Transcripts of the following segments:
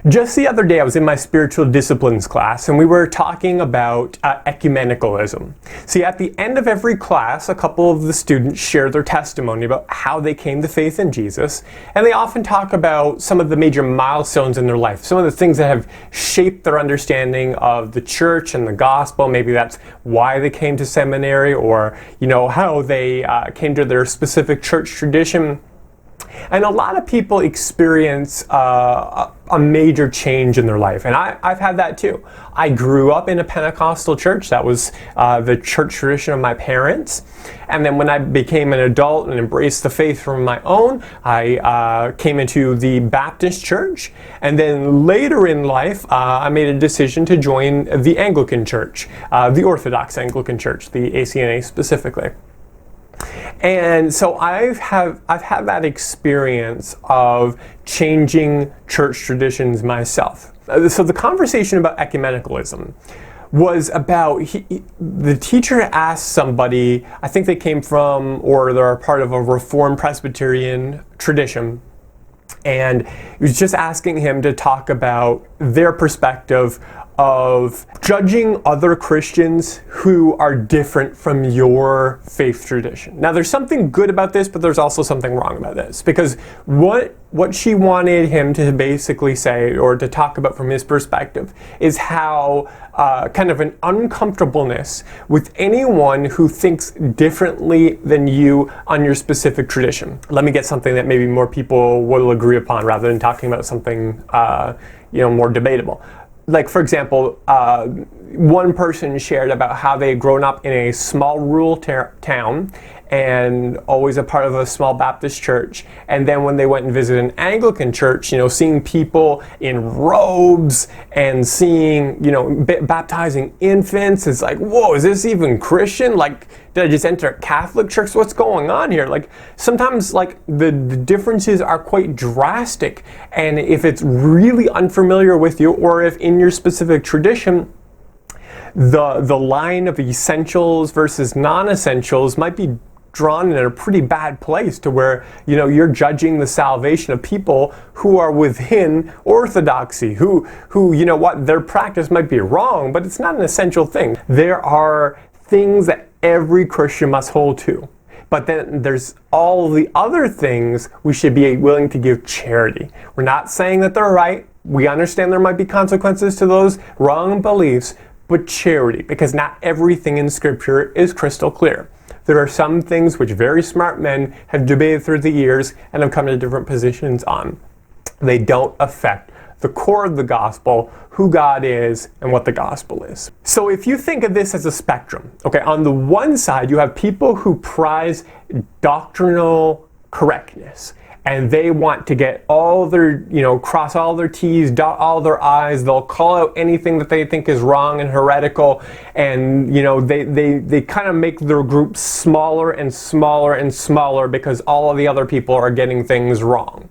Just the other day, I was in my spiritual disciplines class, and we were talking about ecumenicalism. See, at the end of every class, a couple of the students share their testimony about how they came to faith in Jesus, and they often talk about some of the major milestones in their life, some of the things that have shaped their understanding of the church and the gospel. Maybe that's why they came to seminary, or how they came to their specific church tradition. And a lot of people experience a major change in their life, and I've had that too. I grew up in a Pentecostal church. That was the church tradition of my parents. And then when I became an adult and embraced the faith from my own, I came into the Baptist church. And then later in life, I made a decision to join the Anglican church, the Orthodox Anglican church, the ACNA specifically. And so I've had that experience of changing church traditions myself. So the conversation about ecumenicalism was about, the teacher asked somebody, I think they came from, or they're a part of a Reformed Presbyterian tradition, and he was just asking him to talk about their perspective of judging other Christians who are different from your faith tradition. Now, there's something good about this, but there's also something wrong about this, because what she wanted him to basically say, or to talk about from his perspective, is how kind of an uncomfortableness with anyone who thinks differently than you on your specific tradition. Let me get something that maybe more people will agree upon, rather than talking about something more debatable. Like, for example, one person shared about how they had grown up in a small rural town and always a part of a small Baptist church. And then when they went and visited an Anglican church, seeing people in robes and seeing, baptizing infants, it's like, whoa, is this even Christian? Like, did I just enter a Catholic church? What's going on here? Like, sometimes, the differences are quite drastic. And if it's really unfamiliar with you, or if in your specific tradition, the line of essentials versus non-essentials might be drawn in a pretty bad place, to where you're judging the salvation of people who are within Orthodoxy, who their practice might be wrong, but it's not an essential thing. There are things that every Christian must hold to, but then there's all the other things we should be willing to give charity. We're not saying that they're right. We understand there might be consequences to those wrong beliefs, but charity, because not everything in Scripture is crystal clear. There are some things which very smart men have debated through the years and have come to different positions on. They don't affect the core of the gospel, who God is and what the gospel is. So if you think of this as a spectrum, okay, on the one side you have people who prize doctrinal correctness, and they want to get all their, cross all their T's, dot all their I's. They'll call out anything that they think is wrong and heretical, and they kind of make their group smaller and smaller and smaller, because all of the other people are getting things wrong.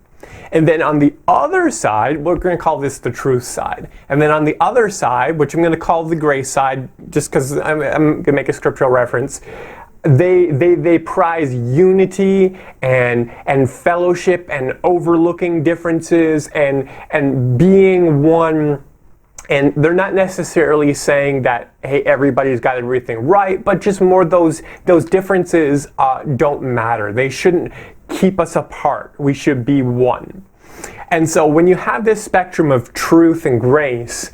And then on the other side, we're going to call this the truth side. And then on the other side, which I'm going to call the grace side, just because I'm going to make a scriptural reference, they prize unity and fellowship and overlooking differences and being one. And they're not necessarily saying that, hey, everybody's got everything right, but just more those differences don't matter. They shouldn't keep us apart. We should be one. And so when you have this spectrum of truth and grace,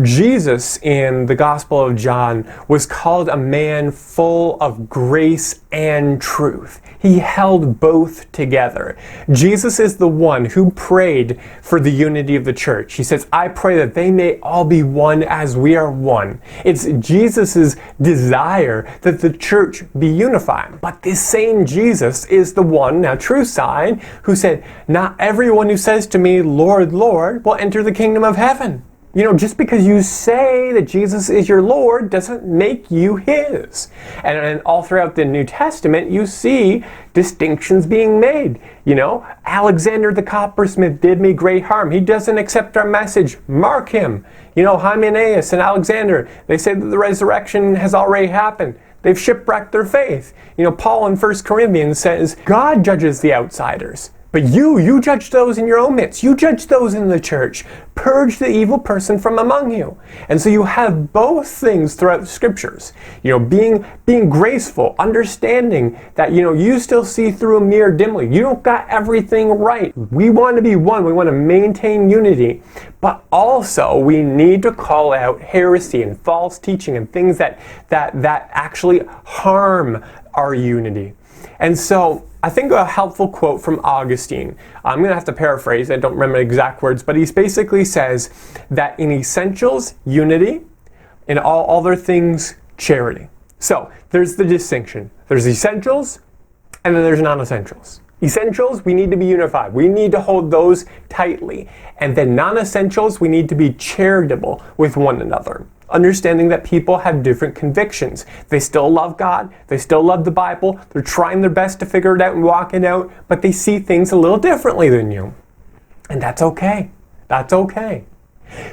Jesus in the Gospel of John was called a man full of grace and truth. He held both together. Jesus is the one who prayed for the unity of the church. He says, I pray that they may all be one as we are one. It's Jesus's desire that the church be unified. But this same Jesus is the one, now truth side, who said, not everyone who says to me, Lord, Lord, will enter the kingdom of heaven. Just because you say that Jesus is your Lord doesn't make you his. And all throughout the New Testament, you see distinctions being made. Alexander the coppersmith did me great harm. He doesn't accept our message. Mark him. Hymenaeus and Alexander, they say that the resurrection has already happened. They've shipwrecked their faith. Paul in 1 Corinthians says, God judges the outsiders. But But you judge those in your own midst. You judge those in the church. Purge the evil person from among you. And so you have both things throughout the scriptures. Being graceful, understanding that, you still see through a mirror dimly. You don't got everything right. We want to be one. We want to maintain unity. But also, we need to call out heresy and false teaching and things that actually harm our unity. And so, I think a helpful quote from Augustine, I'm going to have to paraphrase, I don't remember the exact words, but he basically says that in essentials, unity, in all other things, charity. So, there's the distinction. There's essentials, and then there's non-essentials. Essentials, we need to be unified. We need to hold those tightly. And then non-essentials, we need to be charitable with one another. Understanding that people have different convictions. They still love God, they still love the Bible, they're trying their best to figure it out and walk it out, but they see things a little differently than you. And that's okay. That's okay.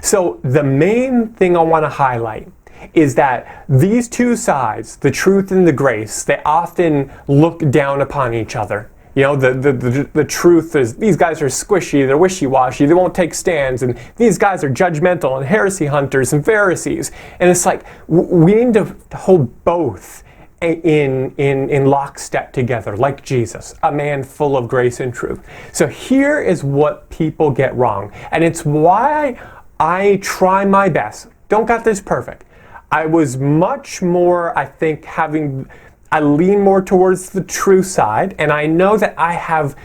So the main thing I want to highlight is that these two sides, the truth and the grace, they often look down upon each other. The truth is, these guys are squishy, they're wishy-washy, they won't take stands, and these guys are judgmental and heresy hunters and Pharisees. And it's like, we need to hold both in lockstep together, like Jesus, a man full of grace and truth. So here is what people get wrong. And it's why I try my best. Don't got this perfect. I was much more, I think, I lean more towards the true side, and I know that I have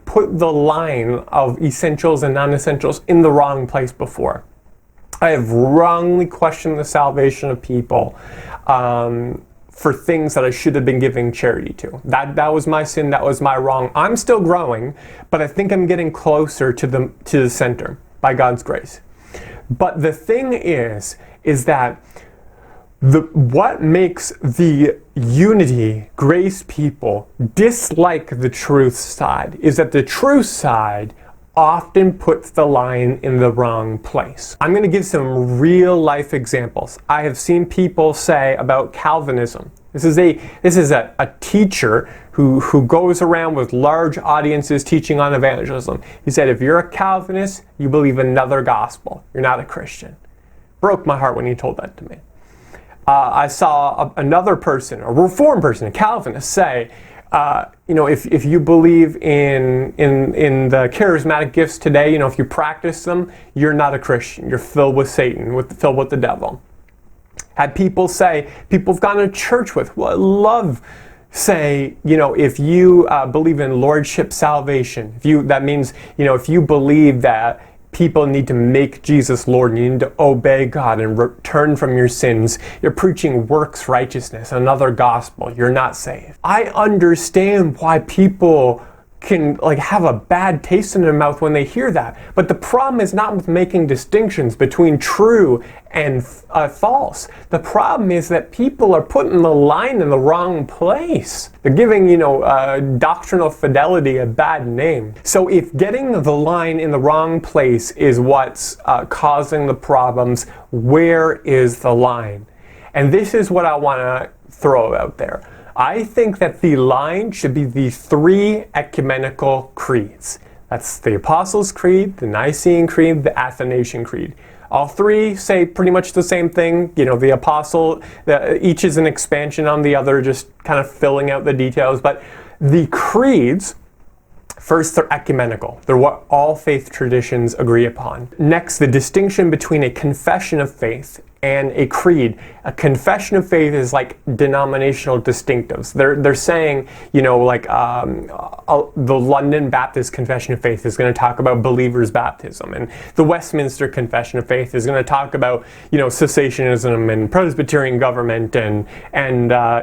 put the line of essentials and non-essentials in the wrong place before. I have wrongly questioned the salvation of people for things that I should have been giving charity to. That was my sin, that was my wrong. I'm still growing, but I think I'm getting closer to the center by God's grace. But the thing is that what makes the unity, grace people dislike the truth side is that the truth side often puts the line in the wrong place. I'm going to give some real life examples. I have seen people say about Calvinism. This is a teacher who goes around with large audiences teaching on evangelism. He said, if you're a Calvinist, you believe another gospel. You're not a Christian. Broke my heart when he told that to me. I saw another person, a Reformed person, a Calvinist, say, if you believe in the charismatic gifts today, if you practice them, you're not a Christian. You're filled with Satan, filled with the devil. Had people have gone to church with, say, if you believe in lordship salvation, that means, if you believe that people need to make Jesus Lord, you need to obey God and turn from your sins, you're preaching works righteousness, another gospel, you're not saved. I understand why people can have a bad taste in their mouth when they hear that. But the problem is not with making distinctions between true and false. The problem is that people are putting the line in the wrong place. They're giving, doctrinal fidelity a bad name. So if getting the line in the wrong place is what's causing the problems, where is the line? And this is what I want to throw out there. I think that the line should be the three ecumenical creeds. That's the Apostles' Creed, the Nicene Creed, the Athanasian Creed. All three say pretty much the same thing. The Apostle, each is an expansion on the other, just kind of filling out the details. But the creeds, first, they're ecumenical. They're what all faith traditions agree upon. Next, the distinction between a confession of faith and a creed. A confession of faith is like denominational distinctives. They're saying, the London Baptist Confession of Faith is going to talk about believers' baptism, and the Westminster Confession of Faith is going to talk about, cessationism and Presbyterian government and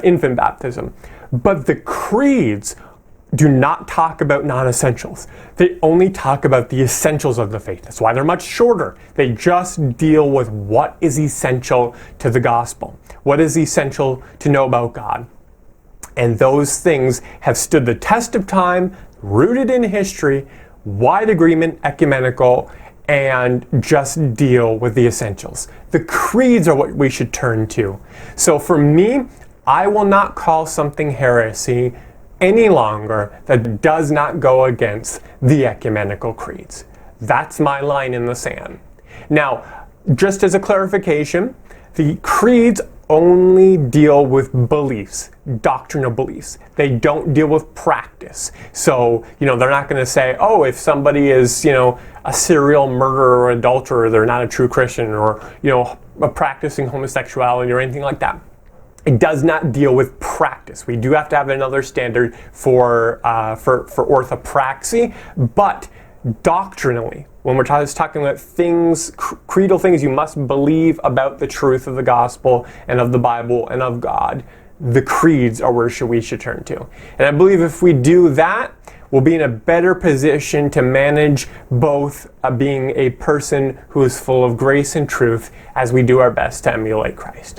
infant baptism. But the creeds do not talk about non-essentials. They only talk about the essentials of the faith. That's why they're much shorter. They just deal with what is essential to the gospel. What is essential to know about God? And those things have stood the test of time, rooted in history, wide agreement, ecumenical, and just deal with the essentials. The creeds are what we should turn to. So for me, I will not call something heresy any longer that does not go against the ecumenical creeds. That's my line in the sand. Now, just as a clarification, the creeds only deal with beliefs, doctrinal beliefs. They don't deal with practice. So, they're not going to say, oh, if somebody is, a serial murderer or adulterer, they're not a true Christian, or, practicing homosexuality or anything like that. It does not deal with practice. We do have to have another standard for orthopraxy, but doctrinally, when we're talking about things, creedal things you must believe about the truth of the gospel and of the Bible and of God, the creeds are where we should turn to. And I believe if we do that, we'll be in a better position to manage both being a person who is full of grace and truth as we do our best to emulate Christ.